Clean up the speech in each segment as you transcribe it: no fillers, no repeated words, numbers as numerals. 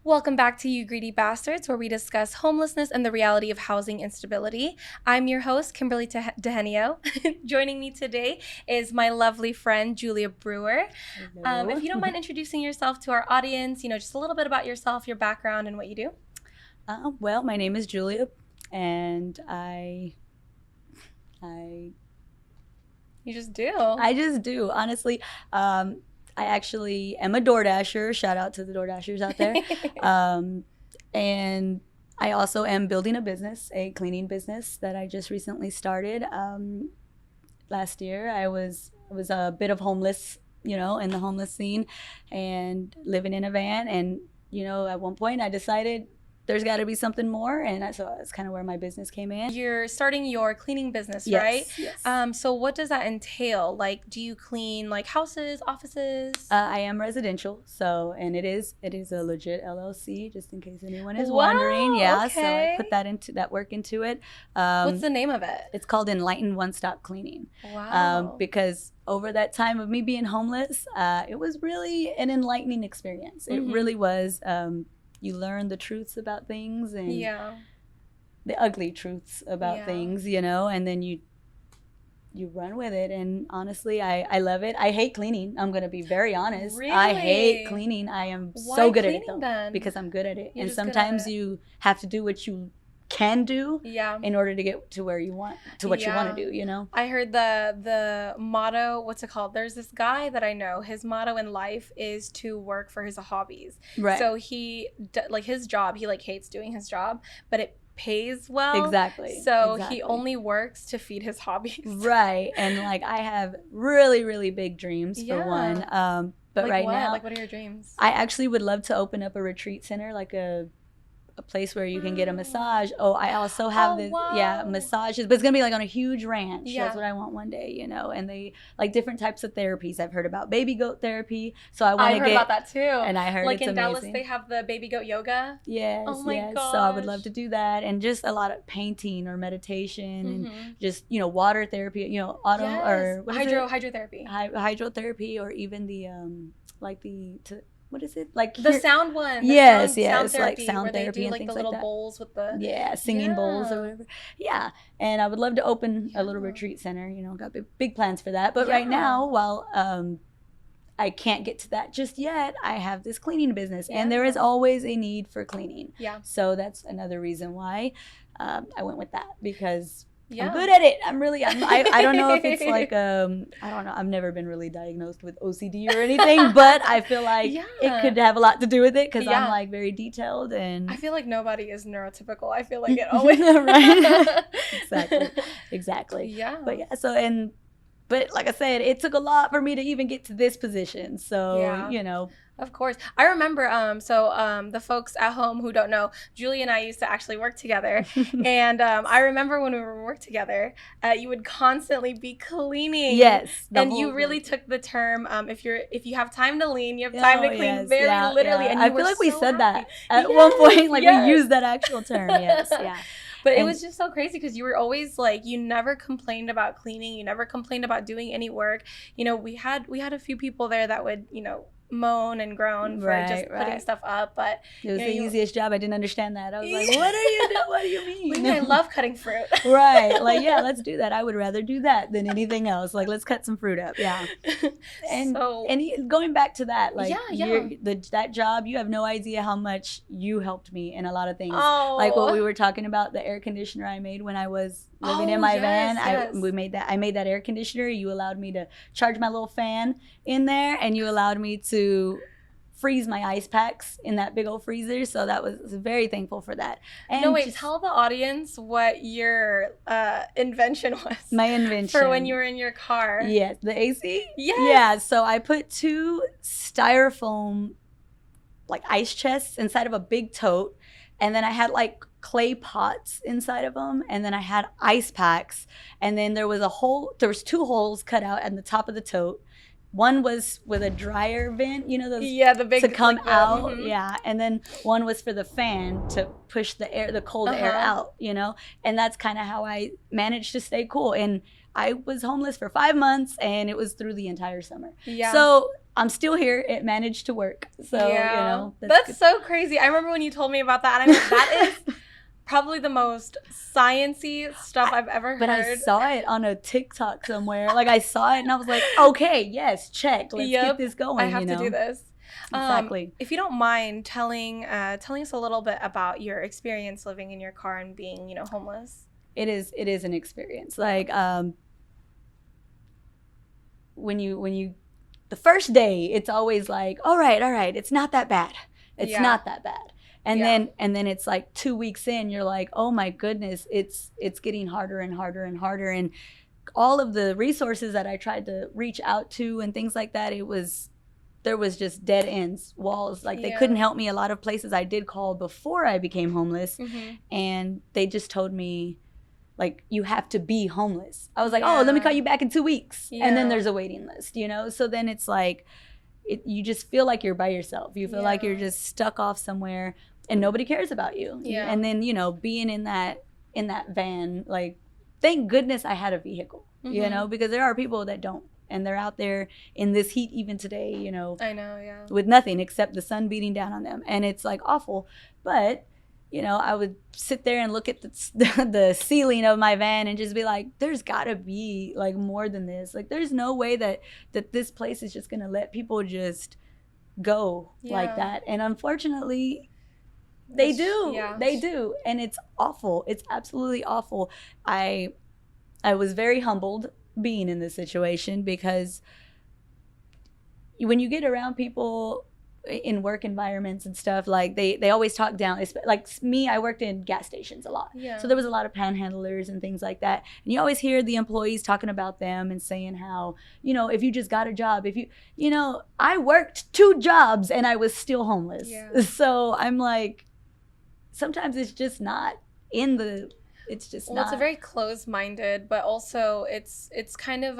Welcome back to You Greedy Bastards, where we discuss homelessness and the reality of housing instability. I'm your host, Kimberly Dehenio. Joining me today is my lovely friend, Julia Brewer. If you don't mind introducing yourself to our audience, just a little bit about yourself, your background, and what you do. Well, my name is Julia, and I just do. I just do, honestly. I actually am a DoorDasher. Shout out to the DoorDashers out there. And I also am building a business, a cleaning business that I just recently started. Last year, I was a bit of homeless, in the homeless scene and living in a van. And, at one point I decided there's got to be something more. And so that's kind of where my business came in. You're starting your cleaning business, Yes, right? Yes. So what does that entail? Like, do you clean like houses, offices? I am residential, and it is a legit LLC, just in case anyone is wondering. Yeah, okay. So I put that work into it. What's the name of it? It's called Enlighten One Stop Cleaning. Wow. Because over that time of me being homeless, it was really an enlightening experience. It really was. You learn the truths about things and the ugly truths about things, and then you run with it. And honestly, I love it. I hate cleaning. I'm going to be very honest. Really? I hate cleaning. I am so good at it, though, then? because I'm good at it. You're and just sometimes you have to do what you can do in order to get to where you want what you want to do. I heard the motto, what's it called, there's this guy that I know, his motto in life is to work for his hobbies. Right. So he his job, he hates doing his job, but it pays well. Exactly. So he only works to feed his hobbies. Right. And I have really, really big dreams for one. But right now, what are your dreams? I actually would love to open up a retreat center, like a place where you can get a massage. Oh, I also have massages, but it's gonna be on a huge ranch. That's what I want one day, and they different types of therapies. I've heard about baby goat therapy, so I heard about that too. And I heard it's in amazing. Dallas they have the baby goat yoga. Yes. Oh my gosh. So I would love to do that, and just a lot of painting or meditation and just water therapy, or what is hydrotherapy. Hydrotherapy, or even the what is it? The sound one. Yes, sound therapy, sound where they therapy do and things the little that. bowls with the singing bowls or whatever. Yeah, and I would love to open a little retreat center. Got big plans for that. But right now, while I can't get to that just yet, I have this cleaning business, and there is always a need for cleaning. Yeah. So that's another reason why I went with that, because I'm good at it. I don't know if it's I don't know. I've never been really diagnosed with OCD or anything, but I feel like it could have a lot to do with it, because I'm very detailed, and I feel like nobody is neurotypical. I feel like it always right. Exactly. Yeah. But like I said, it took a lot for me to even get to this position. So, Of course. I remember, the folks at home who don't know, Julia and I used to actually work together. And I remember when we were work together, you would constantly be cleaning. Yes. And you really took the term, if you have time to lean, you have time to clean, literally. Yeah. And I feel like we said that at one point, we used that actual term. Yes. Yeah. But it was just so crazy, because you were always you never complained about cleaning. You never complained about doing any work. We had a few people there that would, moan and groan for just putting stuff up, but it was the easiest job. I didn't understand that. I was like, what are you doing? What do you mean? I love cutting fruit. Right. Let's do that. I would rather do that than anything else. Let's cut some fruit up. Yeah. And going back to that, that job, you have no idea how much you helped me in a lot of things. Oh. Like what we were talking about, the air conditioner I made when I was living in my van. I made that air conditioner. You allowed me to charge my little fan in there, and you allowed me to freeze my ice packs in that big old freezer. So that was very thankful for that. And tell the audience what your invention was. My invention. For when you were in your car. Yes, the AC? Yes. Yeah, so I put 2 styrofoam ice chests inside of a big tote, and then I had clay pots inside of them, and then I had ice packs, and then there was 2 holes cut out at the top of the tote. One was with a dryer vent, the big to come out, and then one was for the fan to push the cold air out, and that's kind of how I managed to stay cool. And I was homeless for 5 months, and it was through the entire summer. Yeah. So I'm still here. It managed to work. So, that's so crazy. I remember when you told me about that. And I mean, that is probably the most sciencey stuff I've ever heard. But I saw it on a TikTok somewhere. Like, I saw it and I was like, okay, yes, check. Let's get this going. I have to do this. Exactly. If you don't mind telling us a little bit about your experience living in your car and being, homeless. It is an experience. Like, when you the first day, it's always like, all right, it's not that bad. It's not that bad. And then it's like 2 weeks in, you're like, oh my goodness, it's getting harder and harder and harder. And all of the resources that I tried to reach out to and things like that, there was just dead ends, walls. Like, they couldn't help me. A lot of places I did call before I became homeless, and they just told me, like, you have to be homeless. I was like, oh, let me call you back in 2 weeks. And then there's a waiting list, So then it's like, you just feel like you're by yourself. You feel like you're just stuck off somewhere and nobody cares about you. Yeah. And then, being in that van, like, thank goodness I had a vehicle, because there are people that don't. And they're out there in this heat even today, I know, yeah. with nothing except the sun beating down on them. And it's like awful. But I would sit there and look at the ceiling of my van and just be like, there's gotta be like more than this. Like, there's no way that this place is just gonna let people just go like that. And unfortunately, they do. And it's awful. It's absolutely awful. I was very humbled being in this situation, because when you get around people in work environments and stuff, like, they always talk down. Like me, I worked in gas stations a lot, so there was a lot of panhandlers and things like that, and you always hear the employees talking about them and saying how, if you just got a job, if I worked 2 jobs and I was still homeless. So I'm like, sometimes it's just not it's just not. It's a very closed-minded, but also it's kind of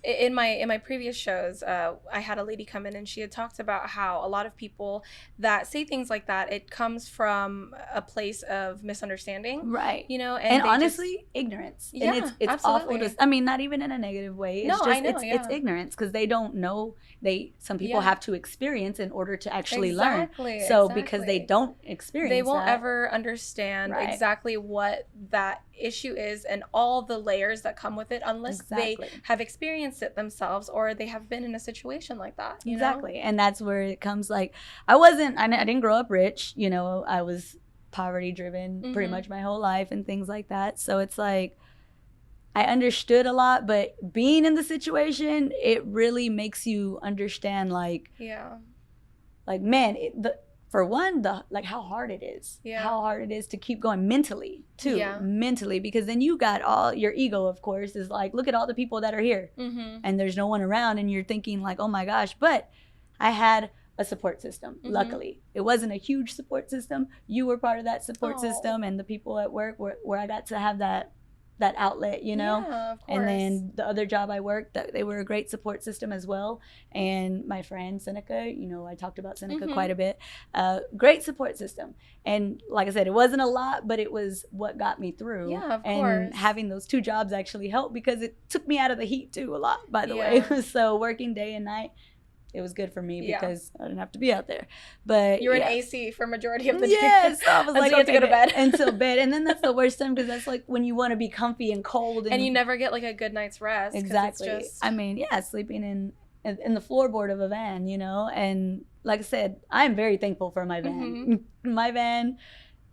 in my previous shows, I had a lady come in and she had talked about how a lot of people that say things like that, it comes from a place of misunderstanding, right? And honestly, ignorance. And it's absolutely. awful. I mean, not even in a negative way. It's it's ignorance, because they don't know. Some people have to experience in order to actually learn. So because they don't experience, they won't ever understand exactly what that issue is and all the layers that come with it unless they have experienced it themselves or they have been in a situation like that. Exactly. And that's where it comes. Like, I didn't grow up rich. I was poverty driven pretty much my whole life and things like that. So it's like, I understood a lot, but being in the situation, it really makes you understand, like, man, for one, like, how hard it is. How hard it is to keep going mentally, too. Mentally, because then you got all your ego, of course, is like, look at all the people that are here. And there's no one around, and you're thinking, like, oh my gosh. But I had a support system, luckily. It wasn't a huge support system. You were part of that support system, and the people at work where I got to have that outlet, Yeah, of course. And then the other job I worked, they were a great support system as well. And my friend Seneca, I talked about Seneca quite a bit. Great support system. And like I said, it wasn't a lot, but it was what got me through. Yeah, of and course. Having those 2 jobs actually helped, because it took me out of the heat too a lot, by the way. So working day and night, it was good for me because I didn't have to be out there. But you were in AC for majority of the day. Yes, so I was like, you have to go to bed until bed, and then that's the worst time, because that's like when you want to be comfy and cold, and you never get like a good night's rest. Exactly. It's just... I mean, sleeping in the floorboard of a van, and like I said, I'm very thankful for my van. My van,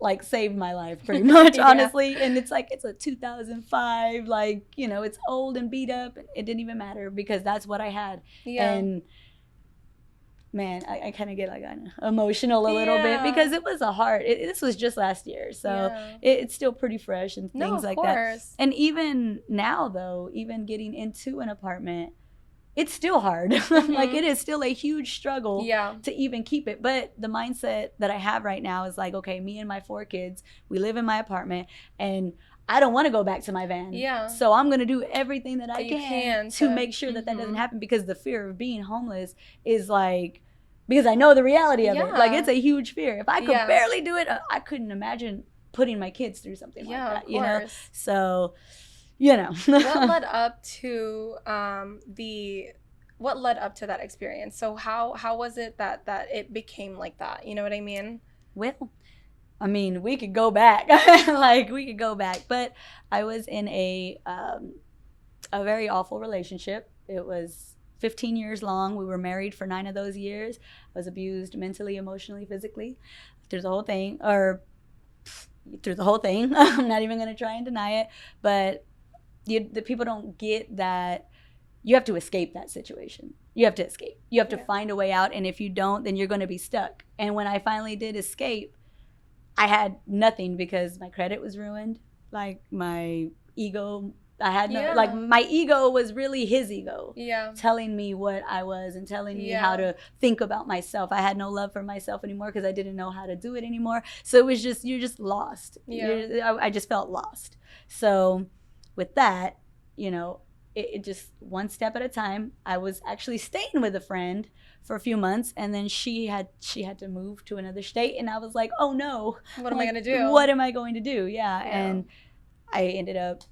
like, saved my life pretty much, honestly. And it's like, it's a 2005, like, it's old and beat up. It didn't even matter, because that's what I had. And man, I kind of get like emotional a little bit, because it was this was just last year. So it's still pretty fresh and things like that. And even now, though, even getting into an apartment, it's still hard. Like, it is still a huge struggle to even keep it. But the mindset that I have right now is like, okay, me and my 4 kids, we live in my apartment, and I don't want to go back to my van. So I'm going to do everything that I can to make sure that doesn't happen, because the fear of being homeless is like, because I know the reality of it. Like, it's a huge fear. If I could barely do it, I couldn't imagine putting my kids through something like that, So, What led up to what led up to that experience? So how was it that it became like that? You know what I mean? Well, I mean, we could go back. We could go back. But I was in a very awful relationship. It was 15 years long. We were married for 9 of those years. I was abused mentally, emotionally, physically through the whole thing. I'm not even going to try and deny it. But the people don't get that you have to escape that situation. You have to escape. You have to find a way out. And if you don't, then you're going to be stuck. And when I finally did escape, I had nothing because my credit was ruined. Like my ego, I had no, like my ego was really his ego. Yeah. Telling me what I was and telling me how to think about myself. I had no love for myself anymore because I didn't know how to do it anymore. So it was just, you're just lost. Yeah. I just felt lost. So with that, it just one step at a time. I was actually staying with a friend for a few months, and then she had to move to another state, and I was like, oh no, what am I going to do? What am I going to do? And I ended up,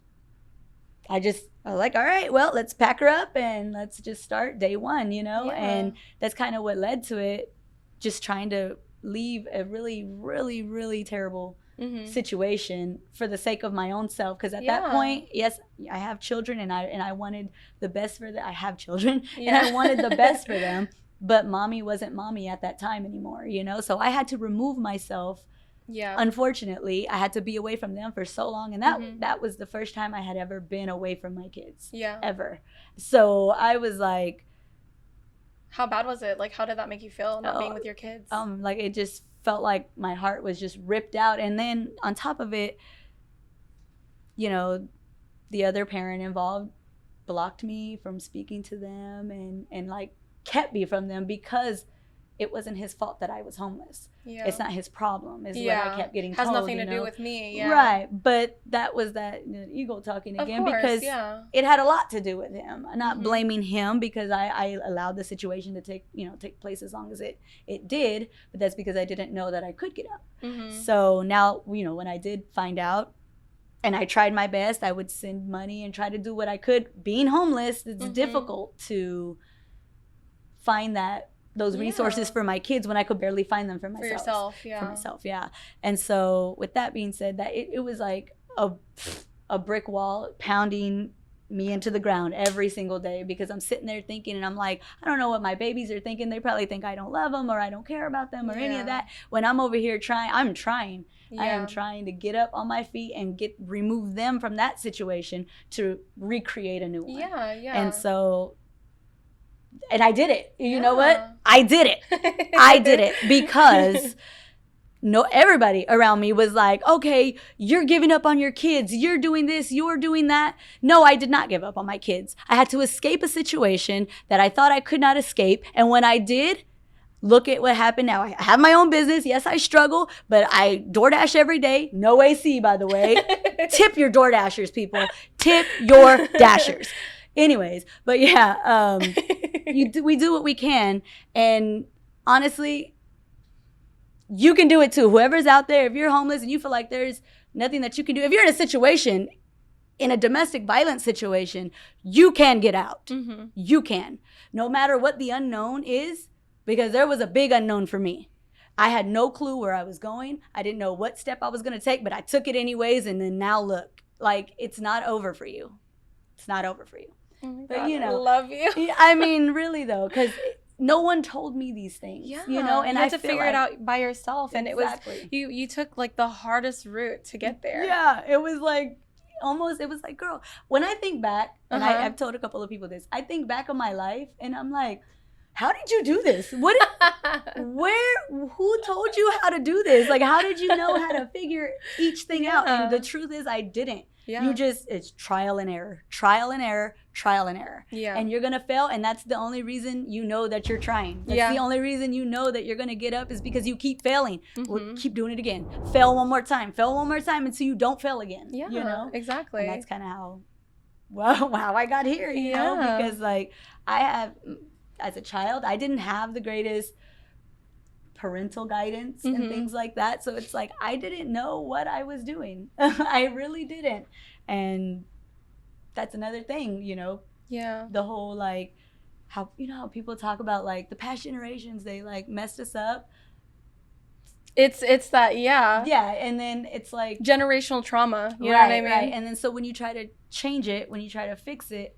I was like, all right, well, let's pack her up and let's just start day one, and that's kind of what led to it, just trying to leave a really, really, really terrible situation for the sake of my own self, because at that point, yes, I have children, and I wanted the best for them. I have children, and I wanted the best for them, but mommy wasn't mommy at that time anymore, so I had to remove myself. Unfortunately, I had to be away from them for so long, and that was the first time I had ever been away from my kids, ever. So I was like, how bad was it? Like, how did that make you feel, not being with your kids? Like, it just felt like my heart was just ripped out. And then on top of it, the other parent involved blocked me from speaking to them and like kept me from them because it wasn't his fault that I was homeless. It's not his problem, is what I kept getting told. Has nothing to do with me. Right. But that was that ego talking again, because it had a lot to do with him. I'm not blaming him, because I allowed the situation to take place as long as it did, but that's because I didn't know that I could get up. So now, when I did find out, and I tried my best, I would send money and try to do what I could. Being homeless, it's difficult to find those resources for my kids when I could barely find them for myself. For myself, And so with that being said, that it was like a brick wall pounding me into the ground every single day, because I'm sitting there thinking, and I'm like, I don't know what my babies are thinking. They probably think I don't love them, or I don't care about them, or any of that. When I'm over here trying. I am trying to get up on my feet and remove them from that situation to recreate a new one. And so, and I did it. You know what? I did it. I did it because everybody around me was like, okay, you're giving up on your kids. You're doing this. You're doing that. No, I did not give up on my kids. I had to escape a situation that I thought I could not escape. And when I did, look at what happened now. I have my own business. Yes, I struggle, but I DoorDash every day. No AC, by the way. Tip your DoorDashers, people. Tip your Dashers. Anyways, but we do what we can. And honestly, you can do it too. Whoever's out there, if you're homeless and you feel like there's nothing that you can do, if you're in a situation, in a domestic violence situation, you can get out. You can. No matter what the unknown is, because there was a big unknown for me. I had no clue where I was going. I didn't know what step I was going to take, but I took it anyways. And then now look, like, it's not over for you. It's not over for you. Oh my God, I love you. I mean, really though, because no one told me these things, and you had to figure it out by yourself. And it was, you took like the hardest route to get there. It was like, girl, when I think back, and I've told a couple of people this, I think back on my life and I'm like, how did you do this? Who told you how to do this? Like, how did you know how to figure each thing out? And the truth is, I didn't. It's trial and error, trial and error, trial and error. And you're going to fail. And that's the only reason you know that you're trying. That's the only reason you know that you're going to get up, is because you keep failing. Well, keep doing it again. Fail one more time until you don't fail again. Exactly. And that's kind of how I got here, you know, because like as a child, I didn't have the greatest parental guidance and things like that. So it's like, I didn't know what I was doing. I really didn't. And that's another thing, the whole like how how people talk about like the past generations, they like messed us up. It's that, yeah. Yeah, and then it's like generational trauma. You know right, what I mean? right. And then so when you try to change it, when you try to fix it,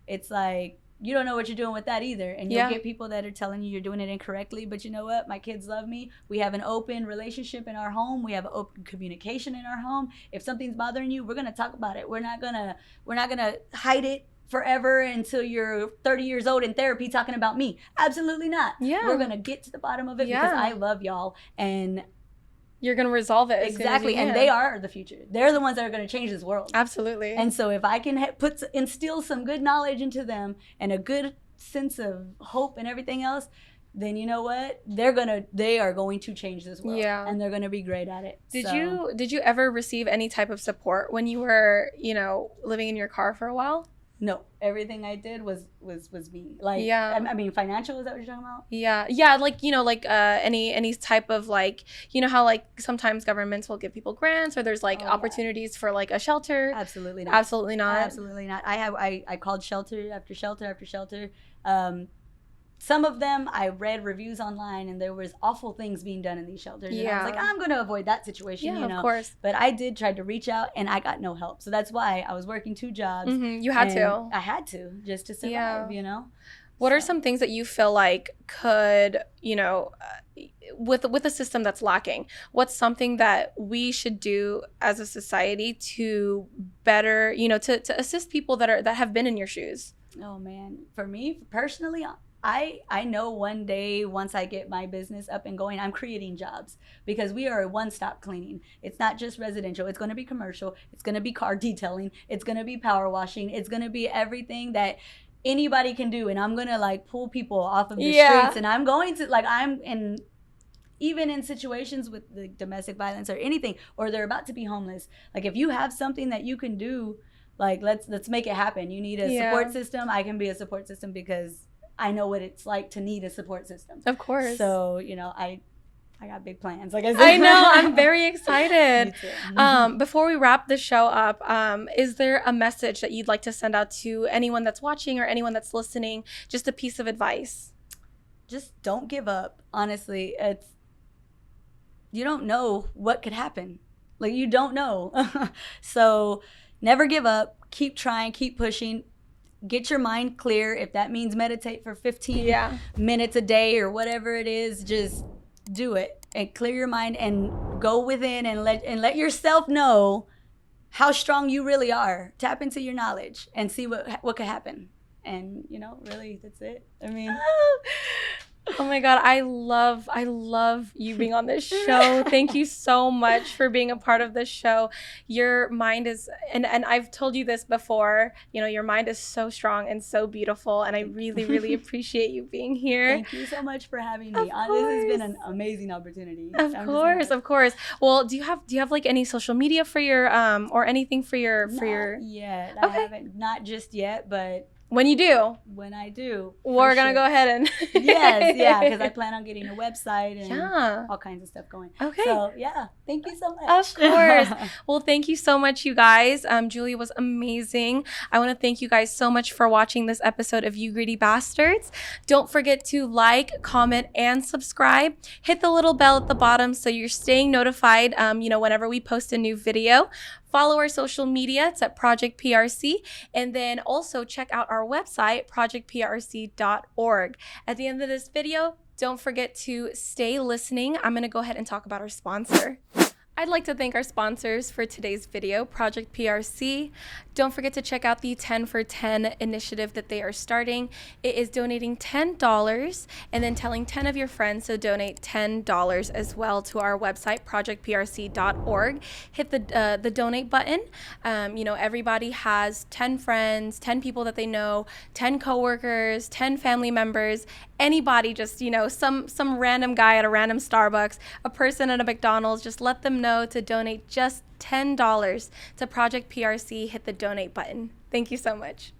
it's like you don't know what you're doing with that either. And you'll get people that are telling you you're doing it incorrectly. But you know what? My kids love me. We have an open relationship in our home. We have open communication in our home. If something's bothering you, we're gonna talk about it. We're not gonna hide it forever until you're 30 years old in therapy talking about me. Absolutely not. Yeah. We're gonna get to the bottom of it because I love y'all and you're going to resolve it. Exactly. And they are the future. They're the ones that are going to change this world. Absolutely. And so if I can instill some good knowledge into them and a good sense of hope and everything else, then you know what? They are going to change this world. Yeah. And they're going to be great at it. Did you ever receive any type of support when you were, living in your car for a while? No, everything I did was me. Like, yeah. I mean, financial, is that what you're talking about? Yeah. Like, any type of like, how like sometimes governments will give people grants or there's like opportunities for like a shelter. Absolutely not. Absolutely not. Absolutely not. I called shelter after shelter after shelter. Some of them I read reviews online and there was awful things being done in these shelters. And I was like, I'm going to avoid that situation, of course. But I did try to reach out and I got no help. So that's why I was working 2 jobs. Mm-hmm. You had to. I had to just to survive, What are some things that you feel like could, with a system that's lacking, what's something that we should do as a society to better, to assist people that have been in your shoes? Oh man, for me personally, I know one day once I get my business up and going, I'm creating jobs because we are a one-stop cleaning. It's not just residential. It's going to be commercial. It's going to be car detailing. It's going to be power washing. It's going to be everything that anybody can do. And I'm going to like pull people off of the streets. And I'm going to even in situations with the domestic violence or anything, or they're about to be homeless. Like if you have something that you can do, like let's make it happen. You need a support system. I can be a support system because I know what it's like to need a support system. Of course. So, I got big plans. Like I said. I know. I'm very excited. Me too. Before we wrap the show up, is there a message that you'd like to send out to anyone that's watching or anyone that's listening? Just a piece of advice. Just don't give up. Honestly, you don't know what could happen. Like you don't know. So never give up. Keep trying. Keep pushing. Get your mind clear. If that means meditate for 15 minutes a day or whatever it is, just do it and clear your mind and go within and let yourself know how strong you really are. Tap into your knowledge and see what could happen. And really, that's it. I mean. Oh my God, I love you being on this show. Thank you so much for being a part of this show. Your mind is, and I've told you this before, your mind is so strong and so beautiful, and I really, really appreciate you being here. Thank you so much for having me. This has been an amazing opportunity. Of course. Well, do you have like any social media for your or anything for your yet. Okay. I haven't, not just yet, but when you do, we're gonna go ahead and because I plan on getting a website and all kinds of stuff going. Okay. So thank you so much. Of course. Well, thank you so much, you guys. Julia was amazing. I want to thank you guys so much for watching this episode of You Greedy Bastards. Don't forget to like, comment, and subscribe. Hit the little bell at the bottom so you're staying notified. Whenever we post a new video. Follow our social media. It's at Project PRC. And then also check out our website, projectprc.org. At the end of this video, don't forget to stay listening. I'm going to go ahead and talk about our sponsor. I'd like to thank our sponsors for today's video, Project PRC. Don't forget to check out the 10 for 10 initiative that they are starting. It is donating $10 and then telling 10 of your friends to donate $10 as well to our website, projectprc.org. Hit the donate button. Everybody has 10 friends, 10 people that they know, 10 coworkers, 10 family members, anybody, just, some random guy at a random Starbucks, a person at a McDonald's, just let them know to donate just $10 to Project PRC. Hit the donate button. Thank you so much.